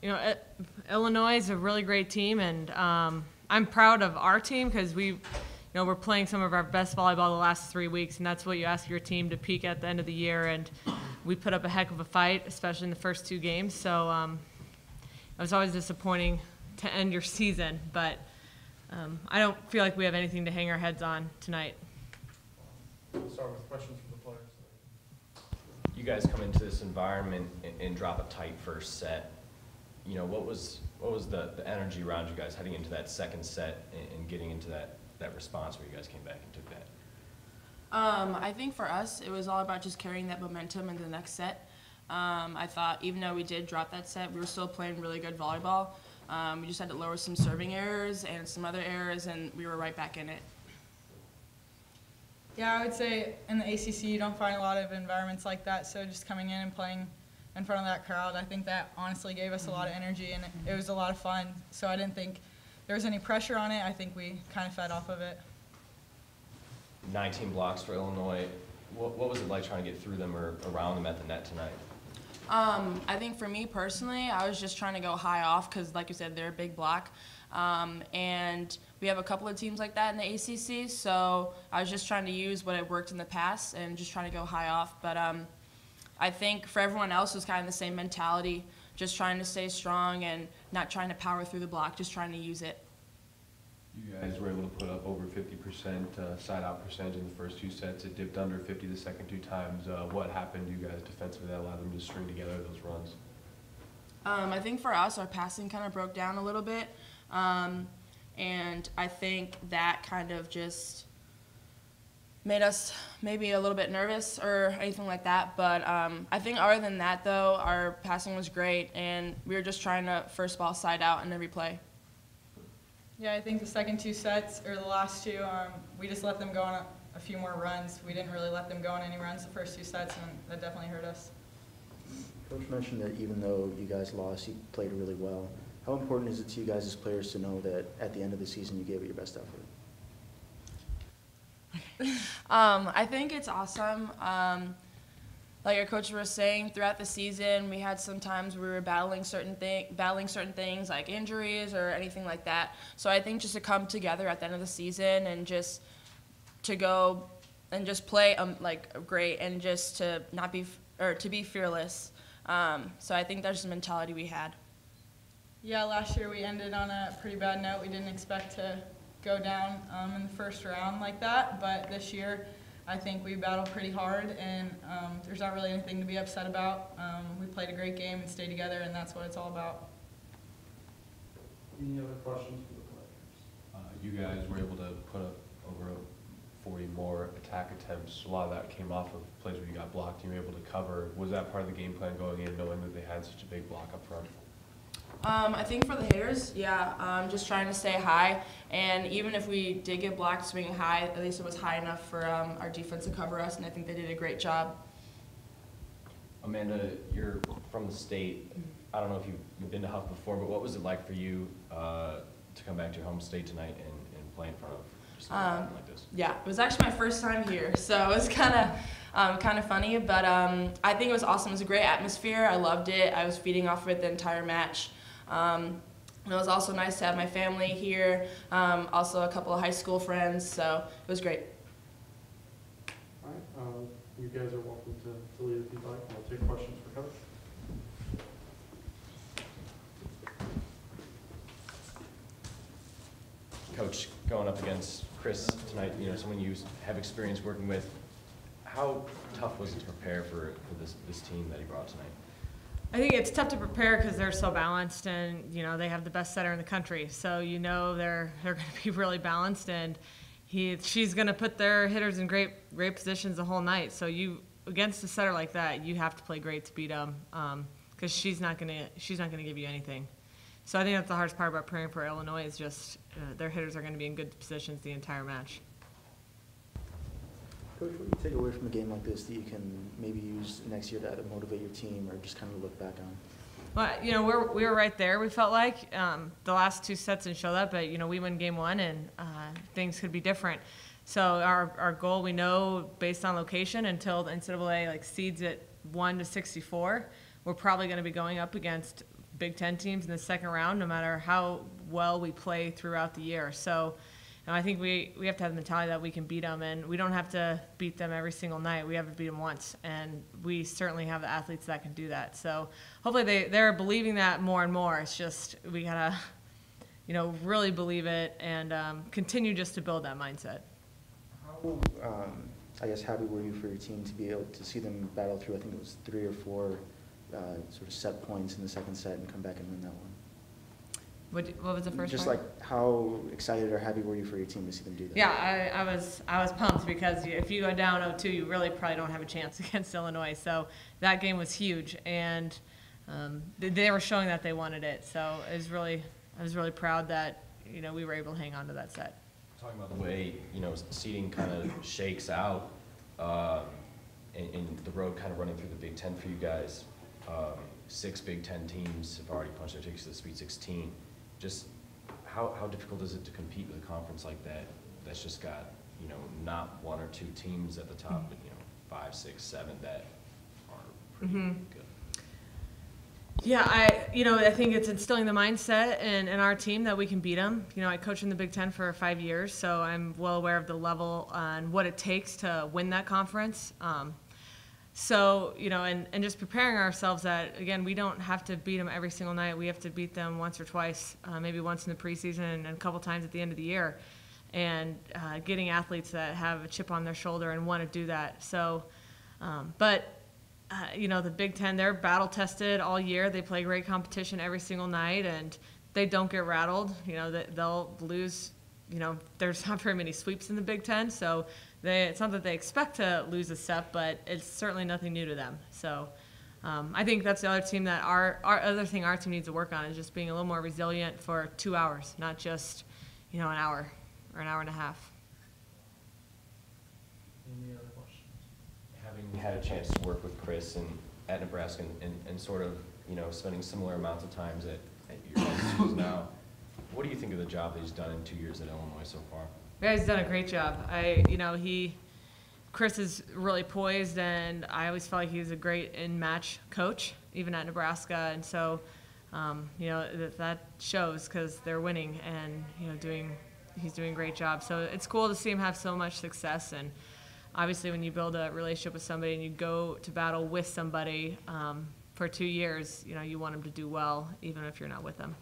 You know, Illinois is a really great team, and I'm proud of our team because we're playing some of our best volleyball the last 3 weeks, and that's what you ask your team to peak at the end of the year. And we put up a heck of a fight, especially in the first 2 games. So it was always disappointing to end your season, but I don't feel like we have anything to hang our heads on tonight. We'll start with questions from the players. You guys come into this environment and drop a tight first set. You know, what was the energy around you guys heading into that second set and getting into that response where you guys came back and took that? I think for us, it was all about just carrying that momentum into the next set. I thought even though we did drop that set, we were still playing really good volleyball. We just had to lower some serving errors and some other errors, and we were right back in it. Yeah, I would say in the ACC you don't find a lot of environments like that, so just coming in and playing in front of that crowd, I think that honestly gave us a lot of energy, and it was a lot of fun. So I didn't think there was any pressure on it. I think we kind of fed off of it. 19 blocks for Illinois. What was it like trying to get through them or around them at the net tonight? I think for me personally, I was just trying to go high off because, like you said, they're a big block. And we have a couple of teams like that in the ACC, so I was just trying to use what had worked in the past and just trying to go high off. But I think for everyone else it was kind of the same mentality, just trying to stay strong and not trying to power through the block, just trying to use it. You guys were able to put up over 50% side-out percentage in the first 2 sets. It dipped under 50 the second 2 times. What happened to you guys defensively that allowed them to string together those runs? I think for us, our passing kind of broke down a little bit. And I think that kind of just made us maybe a little bit nervous or anything like that. But I think other than that, though, our passing was great, and we were just trying to first ball side out in every play. Yeah, I think the second 2 sets, or the last 2, we just let them go on a few more runs. We didn't really let them go on any runs the first 2 sets, and that definitely hurt us. Coach mentioned that even though you guys lost, you played really well. How important is it to you guys as players to know that at the end of the season you gave it your best effort? I think it's awesome. Like our coach was saying, throughout the season, we had some times we were battling certain things like injuries or anything like that. So I think just to come together at the end of the season and just to go and just play like great and just to not be to be fearless. So I think that's the mentality we had. Yeah, last year we ended on a pretty bad note. We didn't expect to go down in the first round like that, but this year I think we battled pretty hard, and there's not really anything to be upset about. We played a great game and stayed together, and that's what it's all about. Any other questions for the players? You guys were able to put up over 40 more attack attempts. A lot of that came off of plays where you got blocked and you were able to cover. Was that part of the game plan going in, knowing that they had such a big block up front? I think for the hitters, yeah, just trying to stay high, and even if we did get blocked swinging high, at least it was high enough for our defense to cover us, and I think they did a great job. Amanda, you're from the state. I don't know if you've been to Huff before, but what was it like for you to come back to your home state tonight and play in front of just an environment like this? Yeah, it was actually my first time here, so it was kind of funny, but I think it was awesome. It was a great atmosphere. I loved it. I was feeding off of it the entire match. And it was also nice to have my family here, also a couple of high school friends, so it was great. All right, you guys are welcome to lead if you'd like. I'll take questions for Coach. Coach, going up against Chris tonight, you know, someone you have experience working with, how tough was it to prepare for this team that he brought tonight? I think it's tough to prepare because they're so balanced, and you know they have the best setter in the country. So you know they're going to be really balanced, and she's going to put their hitters in great positions the whole night. So against a setter like that, you have to play great to beat them because she's not going to give you anything. So I think that's the hardest part about preparing for Illinois is just their hitters are going to be in good positions the entire match. Coach, what do you take away from a game like this that you can maybe use next year to motivate your team or just kind of look back on? Well, you know, we were right there, we felt like. The last 2 sets didn't show that, but, you know, we win game 1 and things could be different. So our goal, we know, based on location, until the NCAA, like, seeds at 1 to 64, we're probably going to be going up against Big Ten teams in the second round, no matter how well we play throughout the year. So, I think we have to have the mentality that we can beat them, and we don't have to beat them every single night. We have to beat them once, and we certainly have the athletes that can do that. So hopefully they're believing that more and more. It's just we gotta, really believe it and continue just to build that mindset. How, I guess, happy were you for your team to be able to see them battle through, I think it was 3 or 4 sort of set points in the second set and come back and win that one? What was the first Just part? like how excited or happy were you for your team to see them do that? Yeah, I was pumped because if you go down 0-2, you really probably don't have a chance against Illinois. So that game was huge, and they were showing that they wanted it. So I was really proud that we were able to hang on to that set. Talking about the way, seeding kind of shakes out, and the road kind of running through the Big Ten for you guys. 6 Big Ten teams have already punched their tickets to the Sweet 16. Just how difficult is it to compete with a conference like that that's just got, not 1 or 2 teams at the top, but, 5, 6, 7 that are pretty good? Yeah, I think it's instilling the mindset in our team that we can beat them. I coached in the Big Ten for 5 years, so I'm well aware of the level and what it takes to win that conference. So, and just preparing ourselves that, again, we don't have to beat them every single night. We have to beat them once or twice, maybe once in the preseason and a couple times at the end of the year. And getting athletes that have a chip on their shoulder and want to do that. So, the Big Ten, they're battle tested all year. They play great competition every single night, and they don't get rattled. They'll lose. There's not very many sweeps in the Big Ten, so it's not that they expect to lose a set, but it's certainly nothing new to them. So I think that's the other team that our other thing our team needs to work on is just being a little more resilient for 2 hours, not just an hour or an hour and a half. Any other questions? Having had a chance to work with Chris at Nebraska and sort of, spending similar amounts of times at your guys' schools now, what do you think of the job that he's done in 2 years at Illinois so far? Yeah, he's done a great job. Chris is really poised, and I always felt like he was a great in-match coach, even at Nebraska. And so, that shows because they're winning and, he's doing a great job. So it's cool to see him have so much success. And obviously when you build a relationship with somebody and you go to battle with somebody for 2 years, you want them to do well, even if you're not with them.